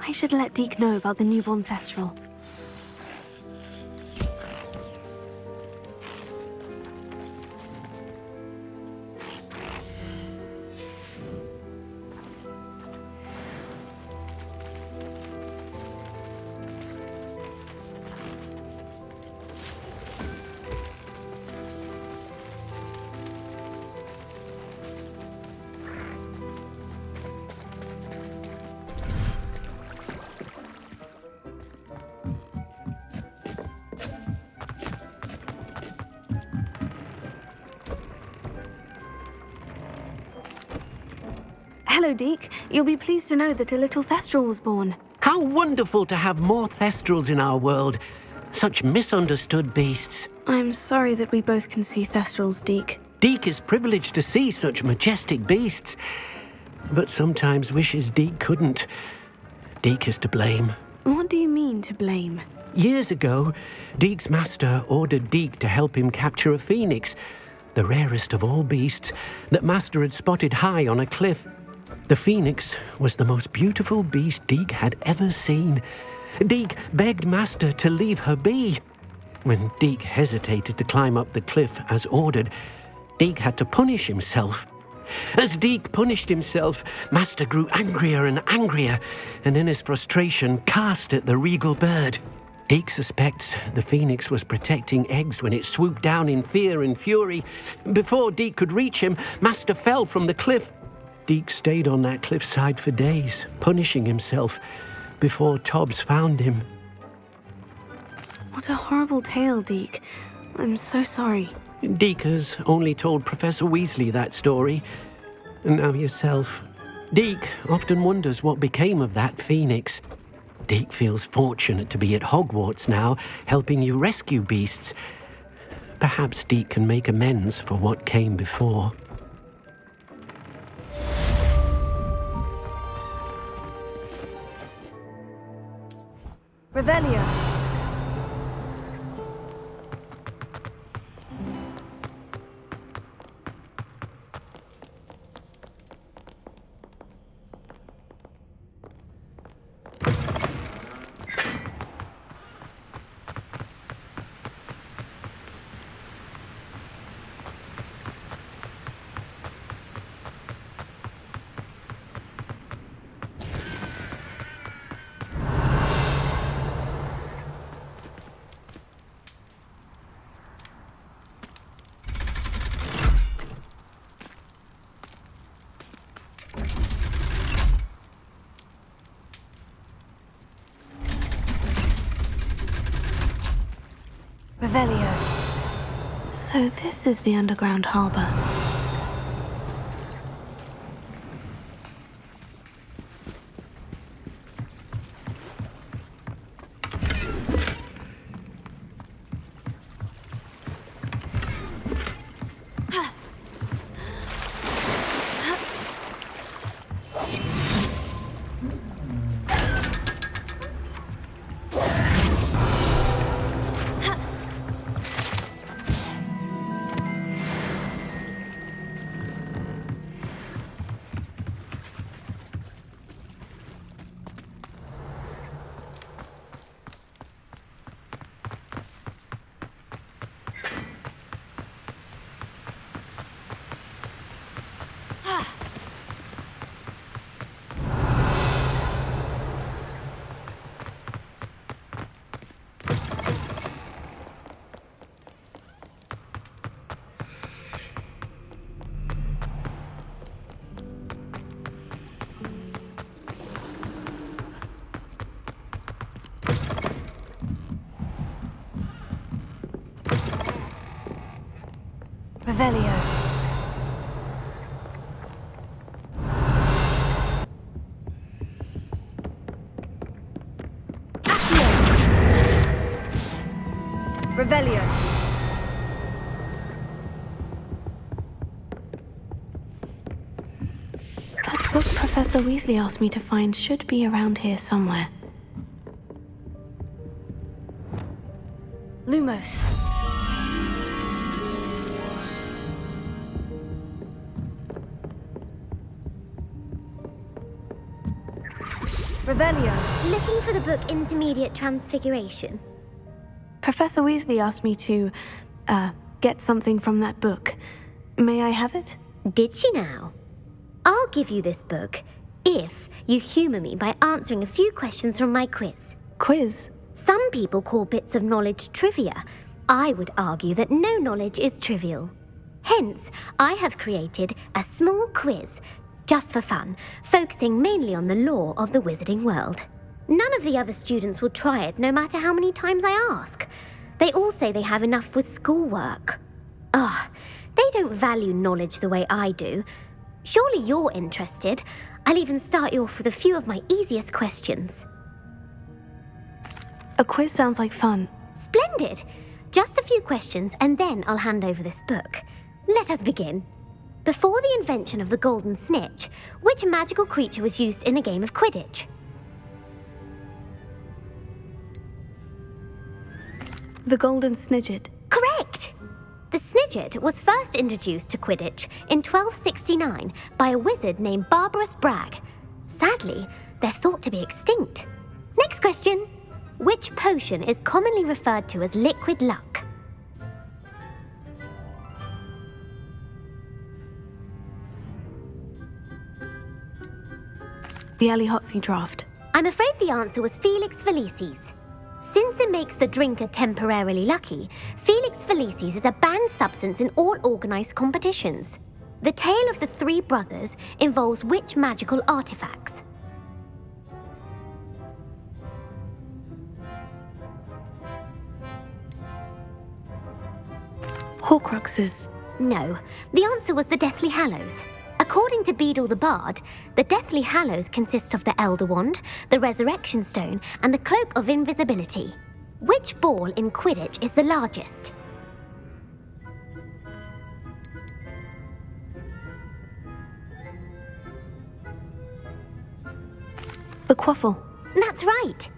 I should let Deke know about the newborn Thestral. Hello, Deke. You'll be pleased to know that a little Thestral was born. How wonderful to have more Thestrals in our world. Such misunderstood beasts. I'm sorry that we both can see Thestrals, Deke. Deke is privileged to see such majestic beasts, but sometimes wishes Deke couldn't. Deke is to blame. What do you mean, to blame? Years ago, Deke's master ordered Deke to help him capture a phoenix, the rarest of all beasts that master had spotted high on a cliff. The phoenix was the most beautiful beast Deke had ever seen. Deke begged master to leave her be. When Deke hesitated to climb up the cliff as ordered, Deke had to punish himself. As Deke punished himself, master grew angrier and angrier, and in his frustration cast at the regal bird. Deke suspects the phoenix was protecting eggs when it swooped down in fear and fury. Before Deke could reach him, master fell from the cliff. Deke stayed on that cliffside for days, punishing himself, before Tobbs found him. What a horrible tale, Deke. I'm so sorry. Deke has only told Professor Weasley that story, and now yourself. Deke often wonders what became of that phoenix. Deke feels fortunate to be at Hogwarts now, helping you rescue beasts. Perhaps Deke can make amends for what came before. Revelio. Revelio. So this is the underground harbor. Revelio. Revelio. That book Professor Weasley asked me to find should be around here somewhere. Lumos. Revelio. Looking for the book Intermediate Transfiguration? Professor Weasley asked me to, get something from that book. May I have it? Did she now? I'll give you this book if you humour me by answering a few questions from my quiz. Quiz? Some people call bits of knowledge trivia. I would argue that no knowledge is trivial. Hence, I have created a small quiz, just for fun, focusing mainly on the lore of the wizarding world. None of the other students will try it, no matter how many times I ask. They all say they have enough with schoolwork. Ugh, they don't value knowledge the way I do. Surely you're interested. I'll even start you off with a few of my easiest questions. A quiz sounds like fun. Splendid! Just a few questions and then I'll hand over this book. Let us begin. Before the invention of the golden snitch, which magical creature was used in a game of Quidditch? The golden snidget. Correct! The snidget was first introduced to Quidditch in 1269 by a wizard named Barbarous Bragg. Sadly, they're thought to be extinct. Next question. Which potion is commonly referred to as liquid luck? The Allihotzi draft. I'm afraid the answer was Felix Felicis. Since it makes the drinker temporarily lucky, Felix Felicis is a banned substance in all organised competitions. The tale of the three brothers involves which magical artifacts? Horcruxes. No, the answer was the Deathly Hallows. According to Beadle the Bard, the Deathly Hallows consists of the Elder Wand, the Resurrection Stone, and the Cloak of Invisibility. Which ball in Quidditch is the largest? The quaffle. That's right.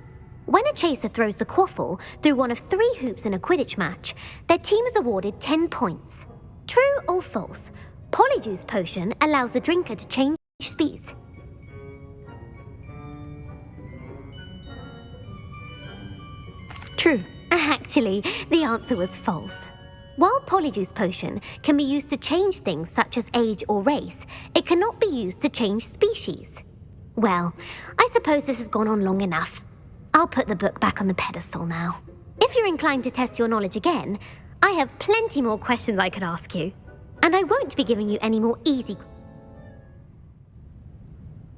When a chaser throws the quaffle through one of 3 hoops in a Quidditch match, their team is awarded 10 points. True or false? Polyjuice Potion allows the drinker to change speeds. True. Actually, the answer was false. While Polyjuice Potion can be used to change things such as age or race, it cannot be used to change species. Well, I suppose this has gone on long enough. I'll put the book back on the pedestal now. If you're inclined to test your knowledge again, I have plenty more questions I could ask you. And I won't be giving you any more easy...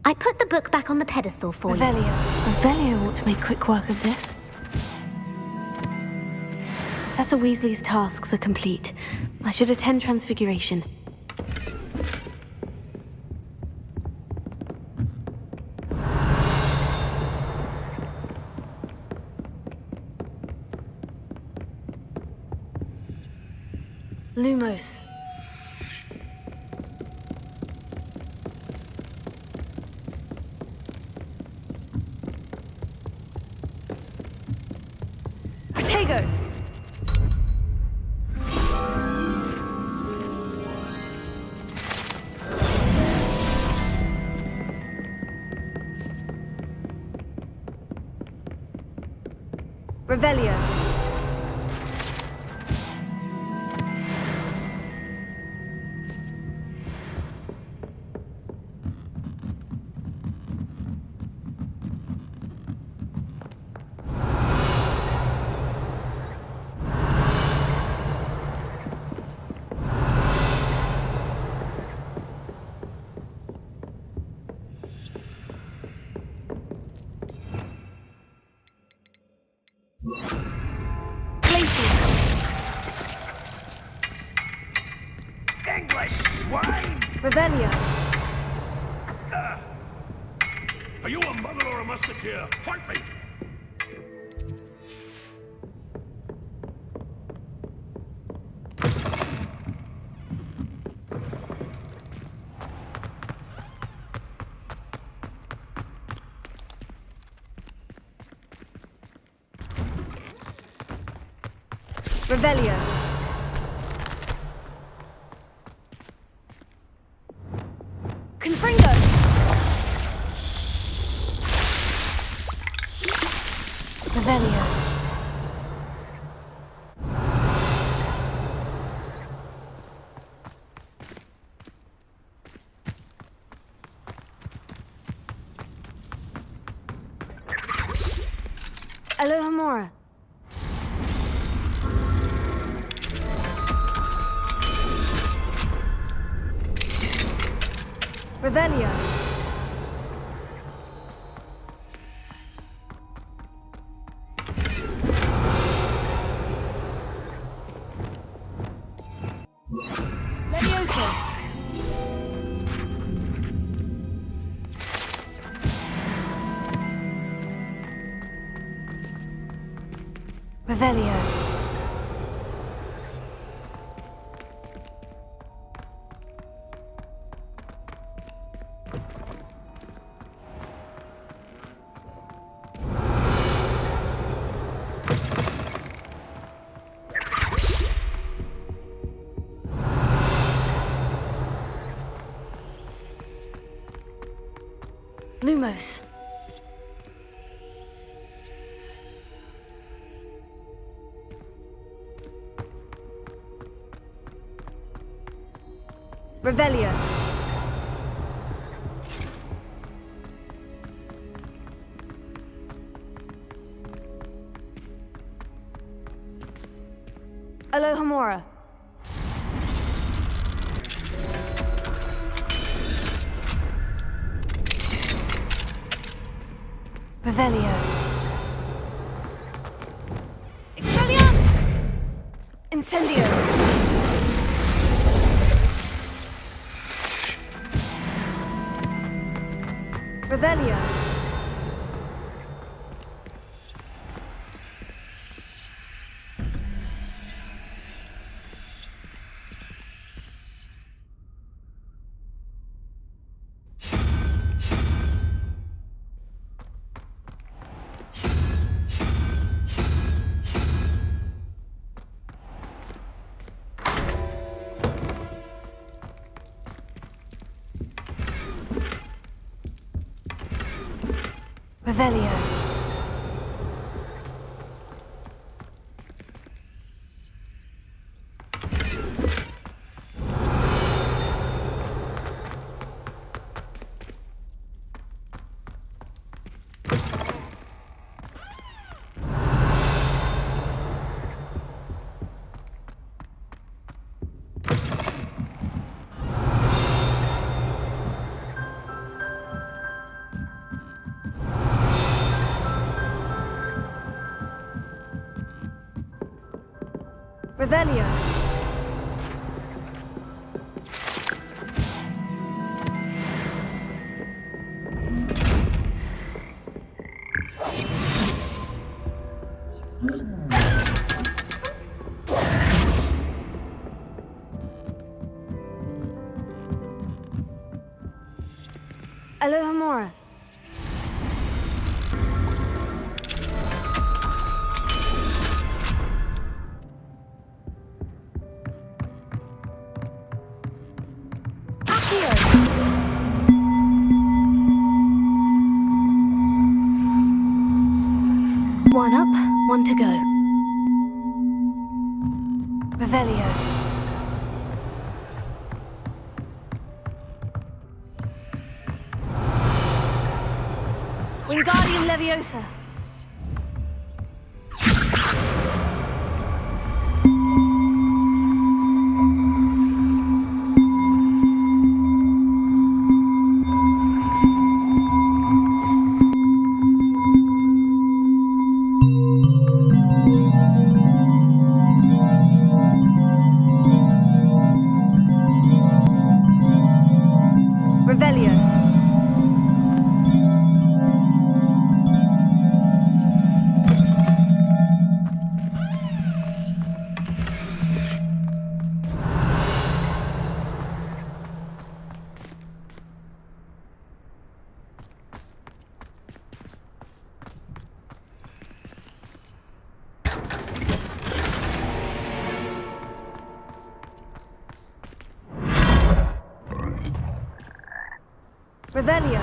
I put the book back on the pedestal for you. Revelio ought to make quick work of this. Professor Weasley's tasks are complete. I should attend Transfiguration. Lumos. Protego. Revelio. English swine! Revelio. Are you a muggle or a musketeer? Fight me! Revelio. Confringo. Revelio. Alohomora. Revelio. Leviosa. Revelio. Lumos. Revelio. Alohomora. Revelio. Expelliarmus! Incendio. Revelio. Revelio. Revelio. Alohomora. One up, one to go. Revelio. Wingardium Leviosa. Revelio. Revelio.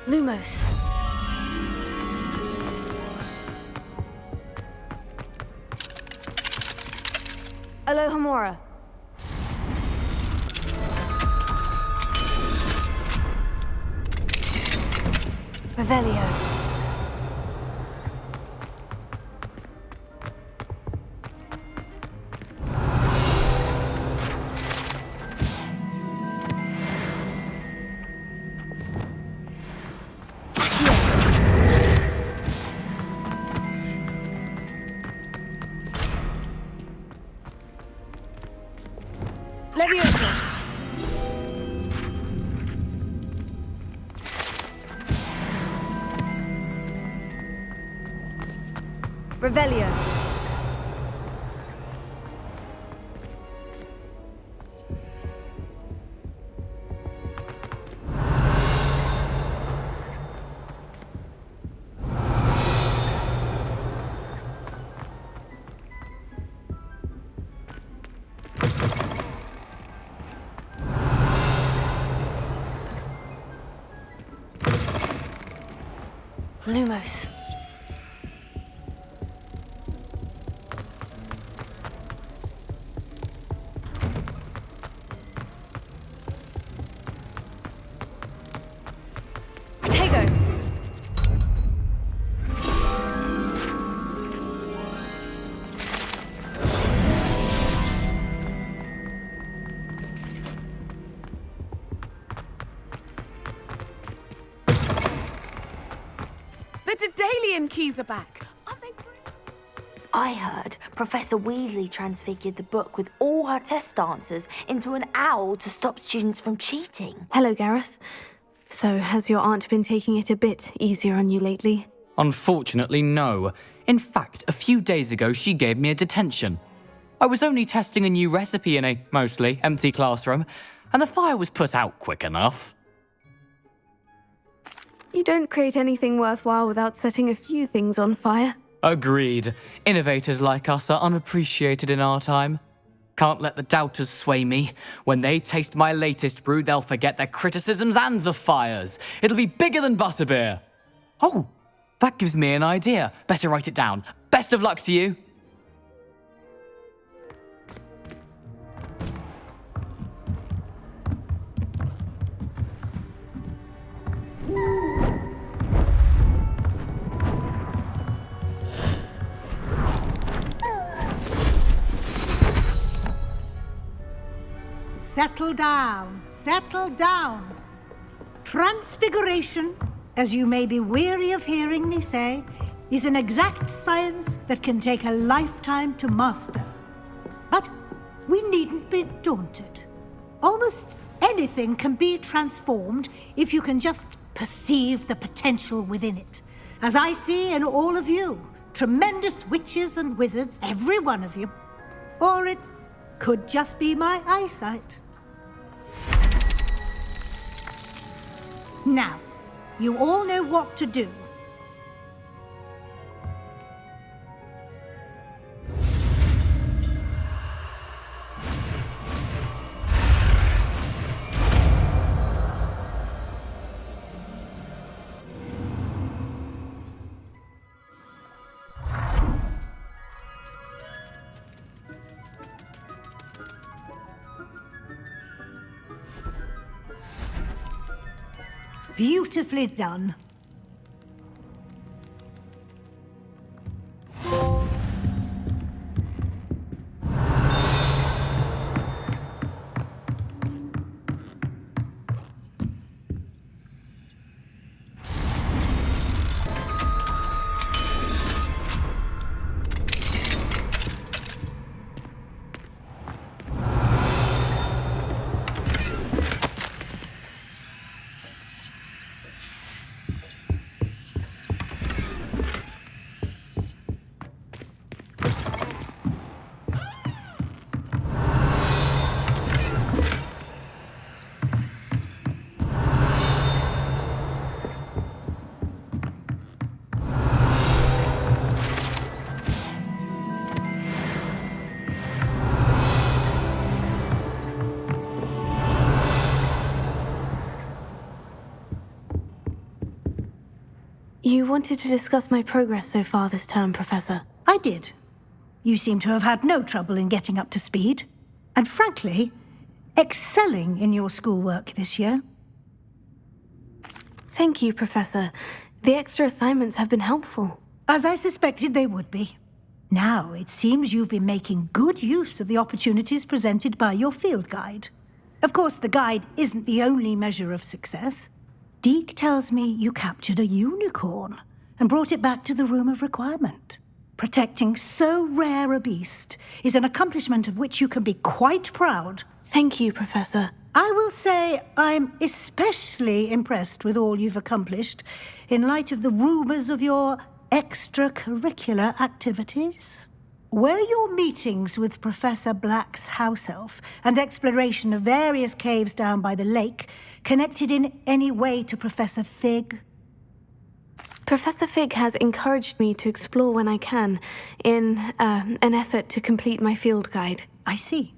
Lumos. Alohomora. Revelio. Leviosa. Revelio. Lumos. Protego. The Daedalian keys are back. Aren't they great? I heard Professor Weasley transfigured the book with all her test answers into an owl to stop students from cheating. Hello, Gareth. So, has your aunt been taking it a bit easier on you lately? Unfortunately, no. In fact, a few days ago, she gave me a detention. I was only testing a new recipe in a mostly empty classroom, and the fire was put out quick enough. You don't create anything worthwhile without setting a few things on fire. Agreed. Innovators like us are unappreciated in our time. Can't let the doubters sway me. When they taste my latest brew, they'll forget their criticisms and the fires. It'll be bigger than butterbeer. Oh, that gives me an idea. Better write it down. Best of luck to you. Settle down, settle down. Transfiguration, as you may be weary of hearing me say, is an exact science that can take a lifetime to master. But we needn't be daunted. Almost anything can be transformed if you can just perceive the potential within it. As I see in all of you, tremendous witches and wizards, every one of you. Or it could just be my eyesight. Now, you all know what to do. Beautifully done. You wanted to discuss my progress so far this term, Professor. I did. You seem to have had no trouble in getting up to speed. And frankly, excelling in your schoolwork this year. Thank you, Professor. The extra assignments have been helpful. As I suspected they would be. Now, it seems you've been making good use of the opportunities presented by your field guide. Of course, the guide isn't the only measure of success. Deke tells me you captured a unicorn and brought it back to the Room of Requirement. Protecting so rare a beast is an accomplishment of which you can be quite proud. Thank you, Professor. I will say I'm especially impressed with all you've accomplished in light of the rumors of your extracurricular activities. Were your meetings with Professor Black's house elf and exploration of various caves down by the lake connected in any way to Professor Fig? Professor Fig has encouraged me to explore when I can, in an effort to complete my field guide. I see.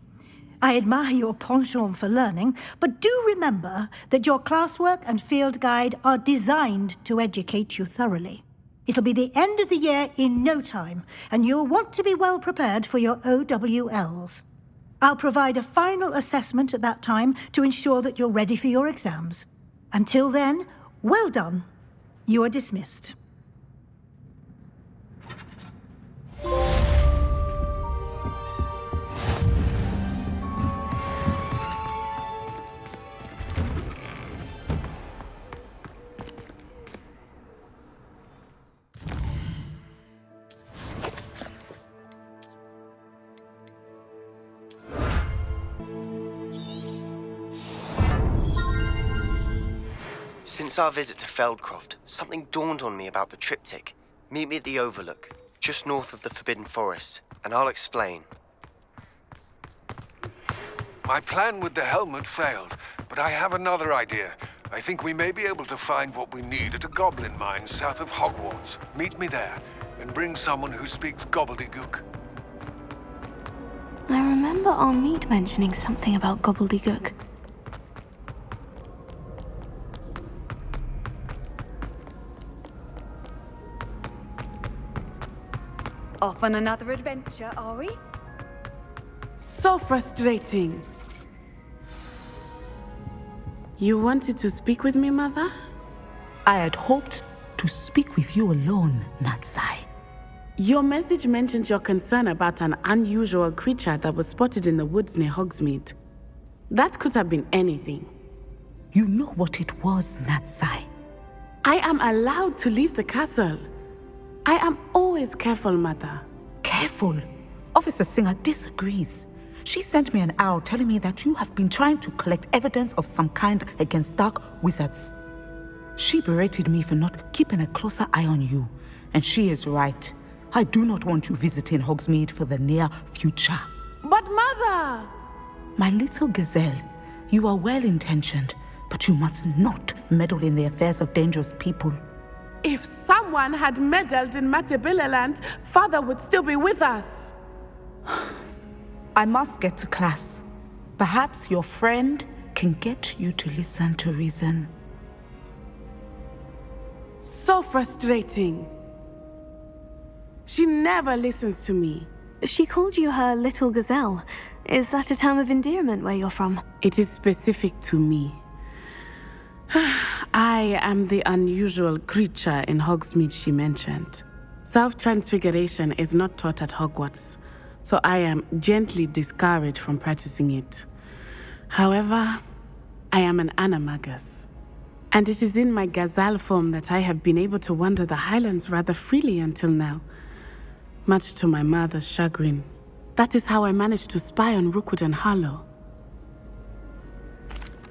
I admire your penchant for learning, but do remember that your classwork and field guide are designed to educate you thoroughly. It'll be the end of the year in no time, and you'll want to be well prepared for your OWLs. I'll provide a final assessment at that time to ensure that you're ready for your exams. Until then, well done. You are dismissed. Since our visit to Feldcroft, something dawned on me about the triptych. Meet me at the Overlook, just north of the Forbidden Forest, and I'll explain. My plan with the helmet failed, but I have another idea. I think we may be able to find what we need at a goblin mine south of Hogwarts. Meet me there, and bring someone who speaks gobbledygook. I remember our meet mentioning something about gobbledygook. Off on another adventure, are we? So frustrating. You wanted to speak with me, Mother? I had hoped to speak with you alone, Natsai. Your message mentioned your concern about an unusual creature that was spotted in the woods near Hogsmeade. That could have been anything. You know what it was, Natsai. I am allowed to leave the castle. I am always careful, Mother. Careful? Officer Singer disagrees. She sent me an owl telling me that you have been trying to collect evidence of some kind against dark wizards. She berated me for not keeping a closer eye on you, and she is right. I do not want you visiting Hogsmeade for the near future. But Mother! My little gazelle, you are well-intentioned, but you must not meddle in the affairs of dangerous people. If someone had meddled in Matabeleland, Father would still be with us. I must get to class. Perhaps your friend can get you to listen to reason. So frustrating. She never listens to me. She called you her little gazelle. Is that a term of endearment where you're from? It is specific to me. I am the unusual creature in Hogsmeade she mentioned. Self-transfiguration is not taught at Hogwarts, so I am gently discouraged from practicing it. However, I am an animagus, and it is in my gazelle form that I have been able to wander the Highlands rather freely until now, much to my mother's chagrin. That is how I managed to spy on Rookwood and Harlow.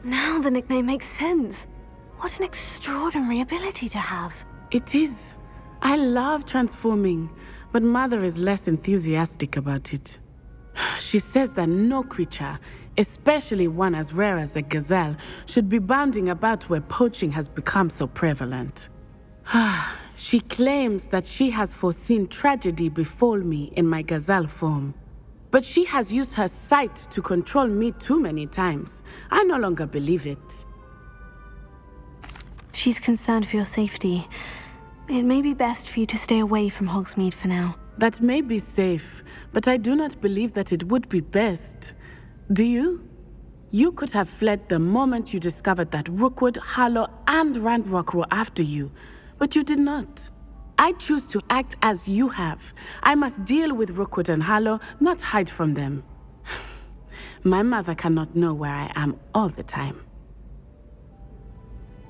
Now the nickname makes sense. What an extraordinary ability to have. It is. I love transforming, but Mother is less enthusiastic about it. She says that no creature, especially one as rare as a gazelle, should be bounding about where poaching has become so prevalent. She claims that she has foreseen tragedy befall me in my gazelle form. But she has used her sight to control me too many times. I no longer believe it. She's concerned for your safety. It may be best for you to stay away from Hogsmeade for now. That may be safe, but I do not believe that it would be best. Do you? You could have fled the moment you discovered that Rookwood, Harlow, and Ranrock were after you, but you did not. I choose to act as you have. I must deal with Rookwood and Harlow, not hide from them. My mother cannot know where I am all the time.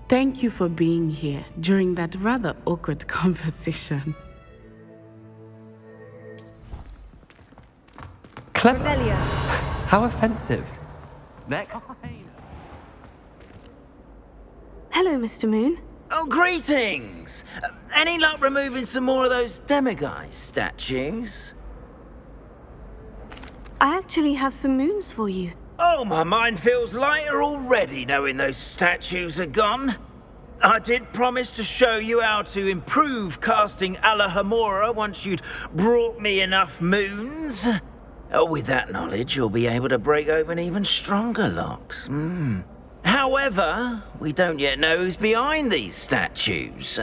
Thank you for being here during that rather awkward conversation. Clever. Revelio. How offensive. Next. Hello, Mr. Moon. Oh, greetings! Any luck removing some more of those demiguise statues? I actually have some moons for you. Oh, my mind feels lighter already knowing those statues are gone. I did promise to show you how to improve casting Alahamora once you'd brought me enough moons. With that knowledge, you'll be able to break open even stronger locks. However, we don't yet know who's behind these statues.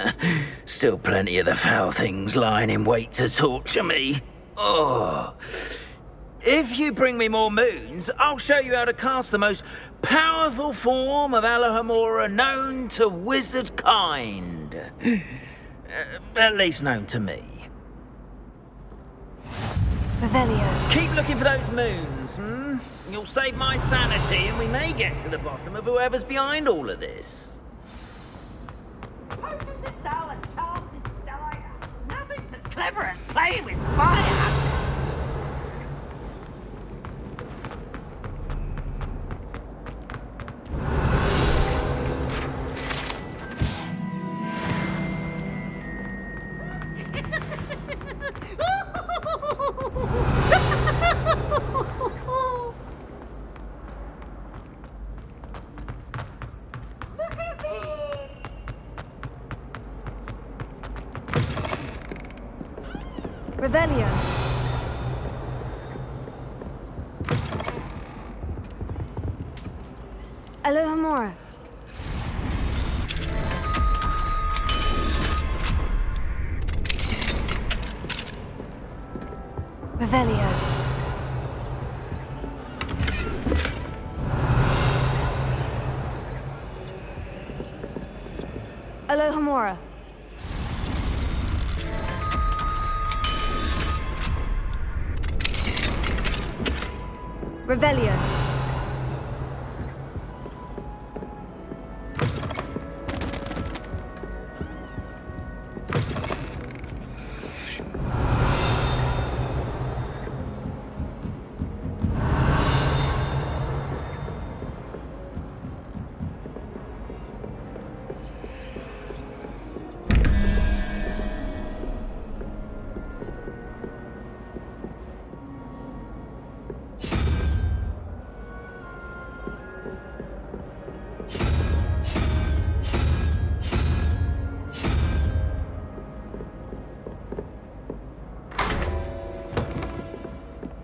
Still plenty of the foul things lying in wait to torture me. Oh. If you bring me more moons, I'll show you how to cast the most powerful form of Alahamora known to wizard kind. At least known to me. Revelio. Keep looking for those moons, You'll save my sanity and we may get to the bottom of whoever's behind all of this. Nothing's as clever as playing with fire! Revelio. Alahamora. Revelio. Alahamora. Revelio.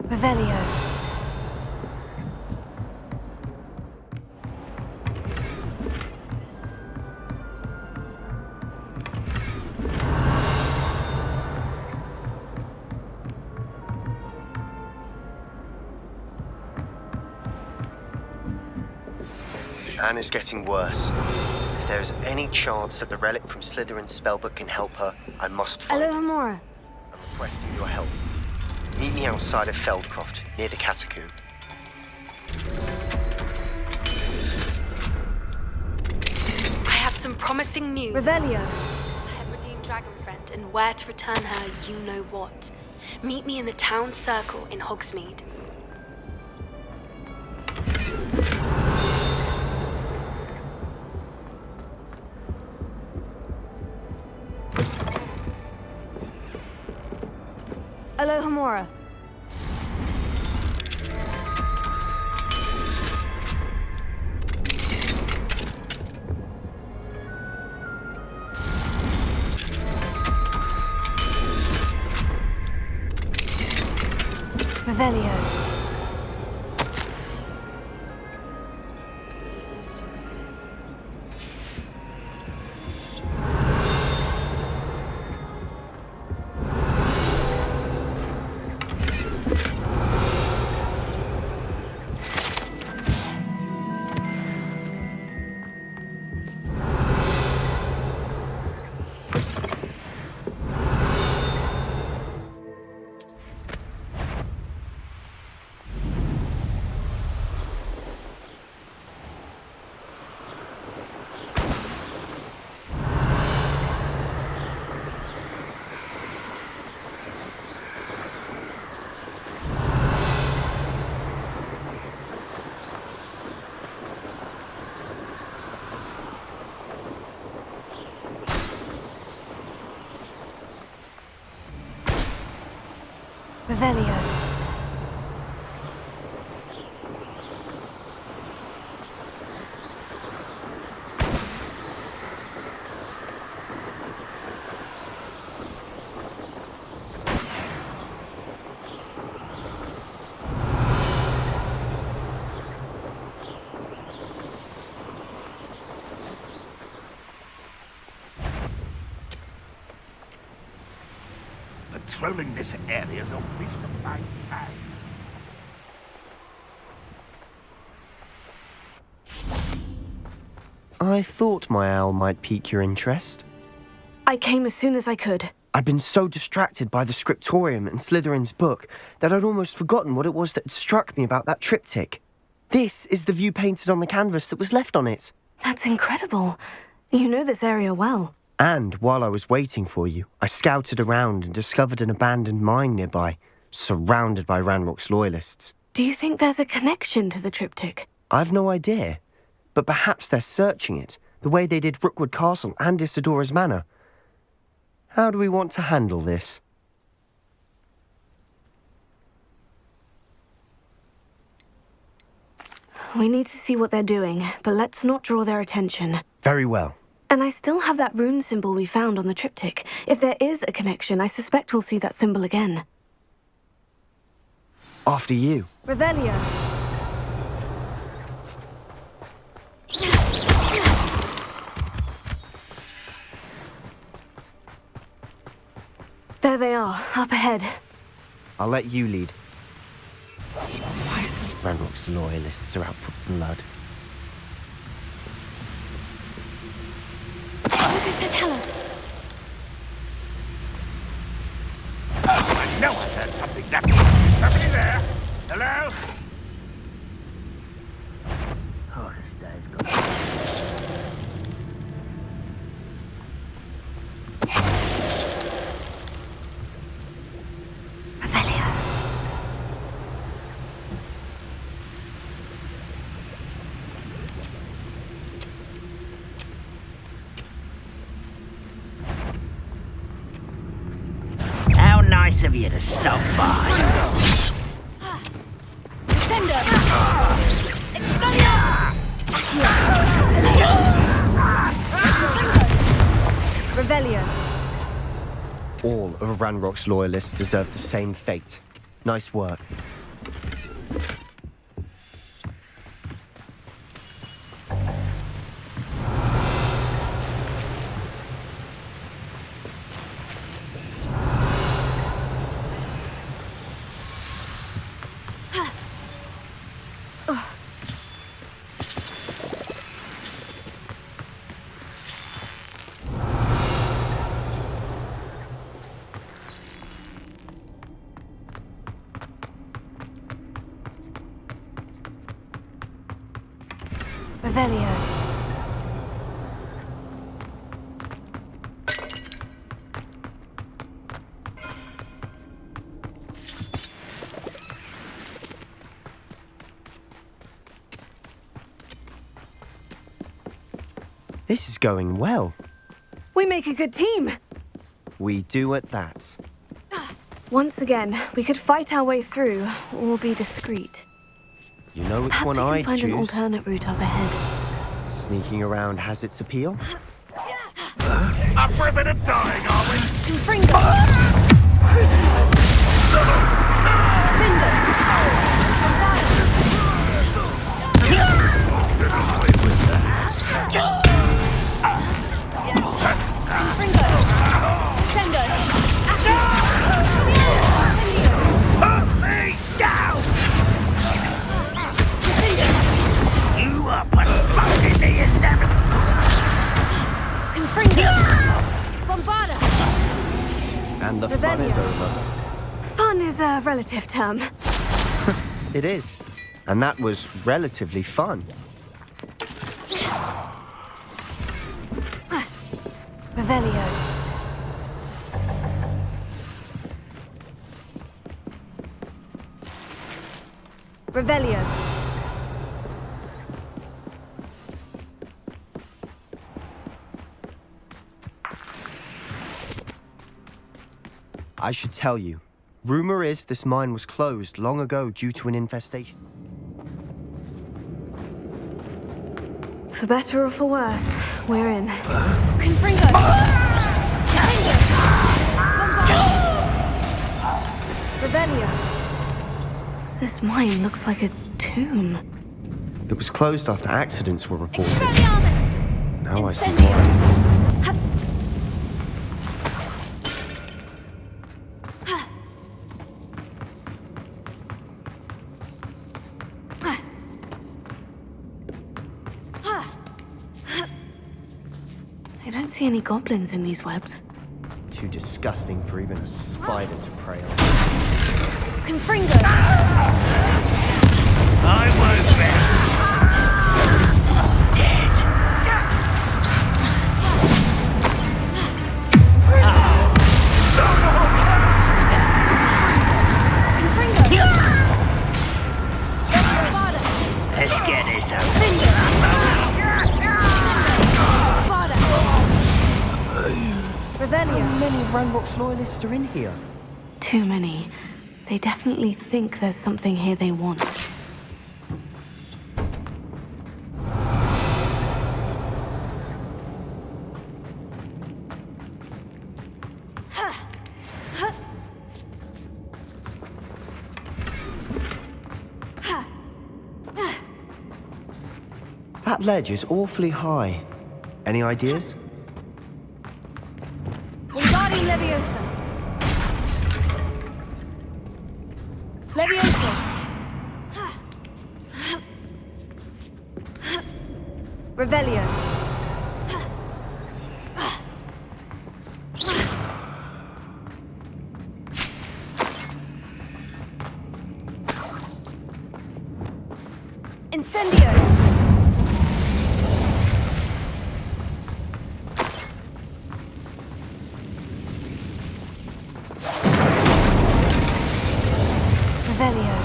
Revelio. Anna's getting worse. If there is any chance that the relic from Slytherin's spellbook can help her, I must find it. Alahamora. I'm requesting your help. Meet me outside of Feldcroft, near the catacomb. I have some promising news. Revelio. I have redeemed Dragonfriend, and where to return her, you know what. Meet me in the town circle in Hogsmeade. Alahamora. Revelio. Revelio. Patrolling this area is a waste of my time. I thought my owl might pique your interest. I came as soon as I could. I'd been so distracted by the scriptorium and Slytherin's book that I'd almost forgotten what it was that had struck me about that triptych. This is the view painted on the canvas that was left on it. That's incredible. You know this area well. And while I was waiting for you, I scouted around and discovered an abandoned mine nearby, surrounded by Ranrock's loyalists. Do you think there's a connection to the triptych? I've no idea, but perhaps they're searching it, the way they did Rookwood Castle and Isidora's Manor. How do we want to handle this? We need to see what they're doing, but let's not draw their attention. Very well. And I still have that rune symbol we found on the triptych. If there is a connection, I suspect we'll see that symbol again. After you. Revelio. There they are, up ahead. I'll let you lead. Ranrock's loyalists are out for blood. What does that tell us? I know I heard something. Is somebody there? Hello? Oh, this day's gone. Nice of you to stop by. Sender! Revelio. All of Ranrock's loyalists deserve the same fate. Nice work. Revelio. This is going well. We make a good team. We do at that. Once again, we could fight our way through, or be discreet. You know which Perhaps one we can I'd find an choose. alternate route up ahead. Sneaking around has its appeal. Up for a bit of dying, are we? Confringo! Crucio! And the fun is over. Fun is a relative term. It is. And that was relatively fun. Revelio. Revelio. I should tell you, Rumor is this mine was closed long ago due to an infestation. For better or for worse, we're in. Confringo! Revelio. This mine looks like a tomb. It was closed after accidents were reported. Expelliarmus! Now I see why. I don't see any goblins in these webs. Too disgusting for even a spider to prey on. Confringo! I won't rest. Dead. Let's get this over. Revelio. How many Ranrock's loyalists are in here? Too many. They definitely think there's something here they want. That ledge is awfully high. Any ideas? Wingardium Leviosa! Leviosa! Revelio! Incendio! Revelio.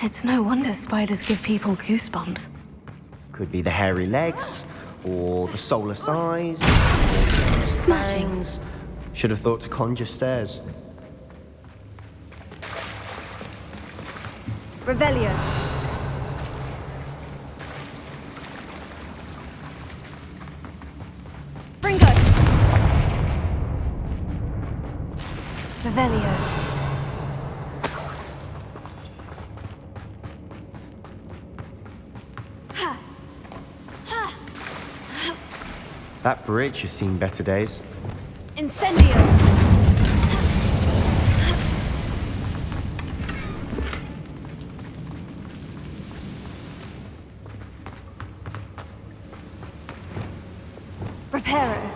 It's no wonder spiders give people goosebumps. Could be the hairy legs, or the soulless eyes, or the Smashing. fangs. Should have thought to conjure stairs. Revelio. Fringo. Revelio. That bridge has seen better days. Incendio. Reparo.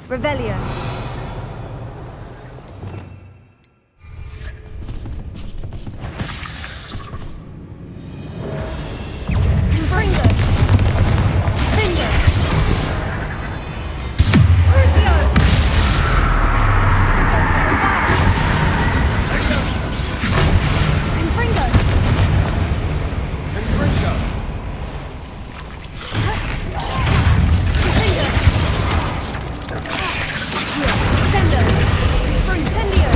Revelio. Confringo. Finger. Crucio. Confringo. Sendo. For incendio.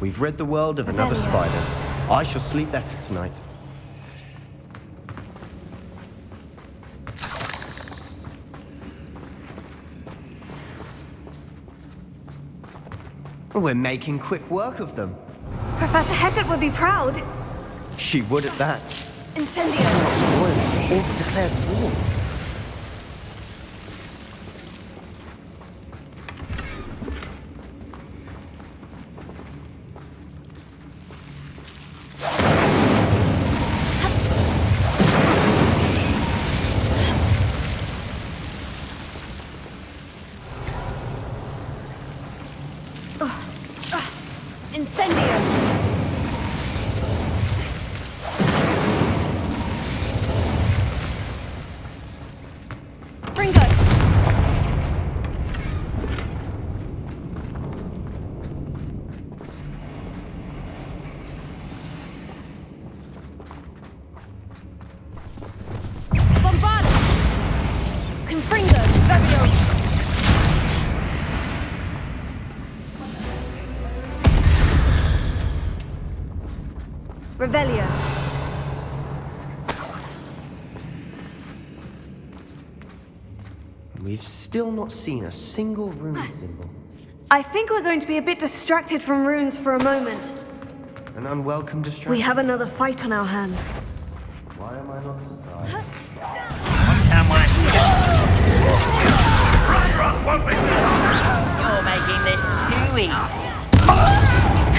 We've rid the world of another Revelio. spider. I shall sleep better tonight. We're making quick work of them. Professor Hecat would be proud. She would at that. Incendio. Royals all declared war. Incendio. Revelio. We've still not seen a single rune symbol. I think we're going to be a bit distracted from runes for a moment. An unwelcome distraction. We have another fight on our hands. Why am I not surprised? Someone. You're making this too easy.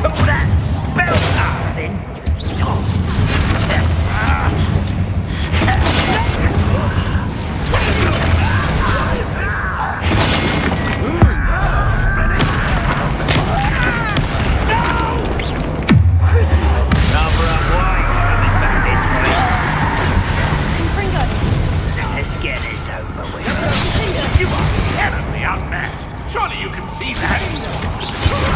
Call that spellcasting? Let's get this over with. You are terribly unmatched. Surely you can see that.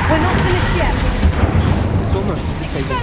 We're not finished yet. It's almost as if they were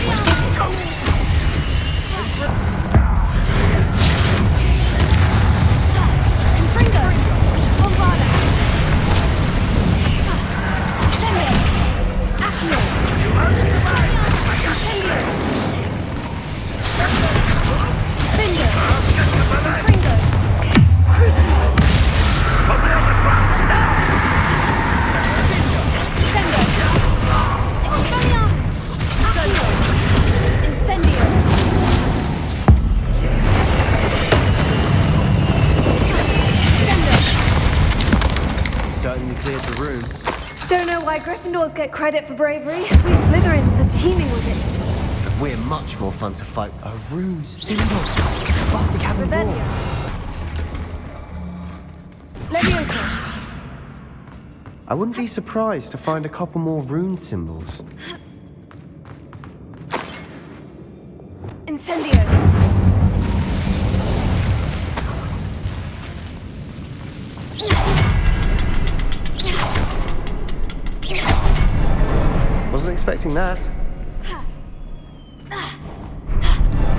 certainly cleared the room. Don't know why Gryffindors get credit for bravery. We Slytherins are teeming with it. We're much more fun to fight. A rune symbol. Above the cabin door. Leviosa. I wouldn't be surprised to find a couple more rune symbols. Incendio. Wasn't expecting that.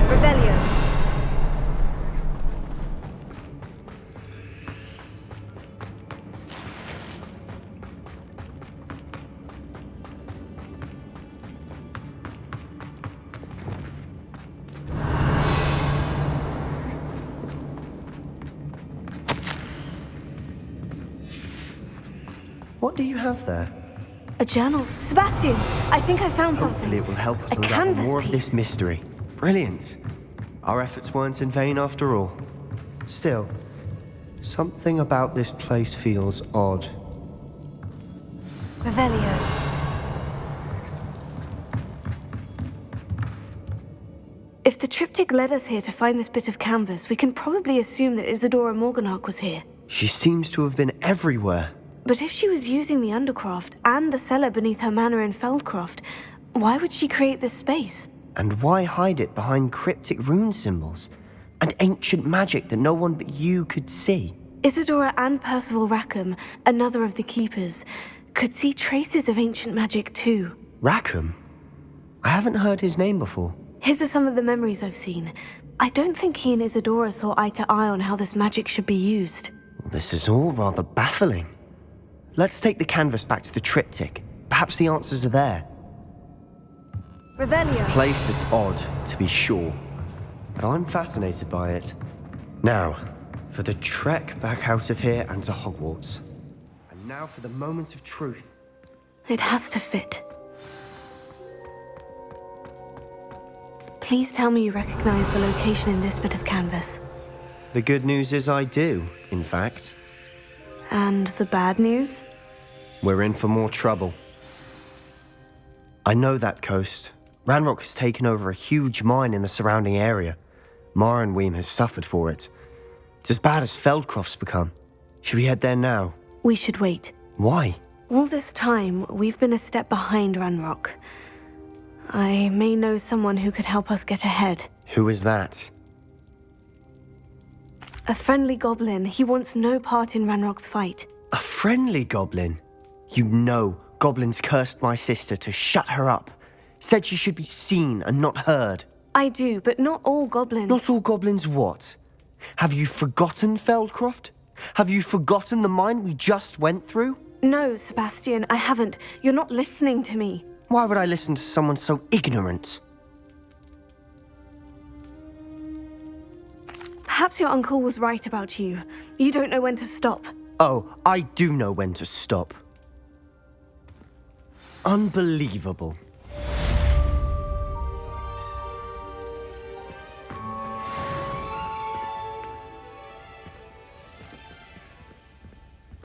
Revelio. What do you have there? A journal. Sebastian, I think I found something. Hopefully it will help us A unravel canvas more of piece. this mystery. Brilliant. Our efforts weren't in vain after all. Still, something about this place feels odd. Revelio. If the triptych led us here to find this bit of canvas, we can probably assume that Isadora Morganach was here. She seems to have been everywhere. But if she was using the Undercroft and the cellar beneath her manor in Feldcroft, why would she create this space? And why hide it behind cryptic rune symbols and ancient magic that no one but you could see? Isadora and Percival Rackham, another of the Keepers, could see traces of ancient magic too. Rackham? I haven't heard his name before. His are some of the memories I've seen. I don't think he and Isadora saw eye to eye on how this magic should be used. This is all rather baffling. Let's take the canvas back to the triptych. Perhaps the answers are there. Revelio. This place is odd, to be sure, but I'm fascinated by it. Now, for the trek back out of here and to Hogwarts. And now for the moment of truth. It has to fit. Please tell me you recognize the location in this bit of canvas. The good news is I do, in fact. And the bad news? We're in for more trouble. I know that coast. Ranrock has taken over a huge mine in the surrounding area. Marrenweem has suffered for it. It's as bad as Feldcroft's become. Should we head there now? We should wait. Why? All this time, we've been a step behind Ranrock. I may know someone who could help us get ahead. Who is that? A friendly goblin. He wants no part in Ranrock's fight. A friendly goblin? You know goblins cursed my sister to shut her up. Said she should be seen and not heard. I do, but not all goblins. Not all goblins what? Have you forgotten, Feldcroft? Have you forgotten the mine we just went through? No, Sebastian, I haven't. You're not listening to me. Why would I listen to someone so ignorant? Perhaps your uncle was right about you. You don't know when to stop. Oh, I do know when to stop. Unbelievable.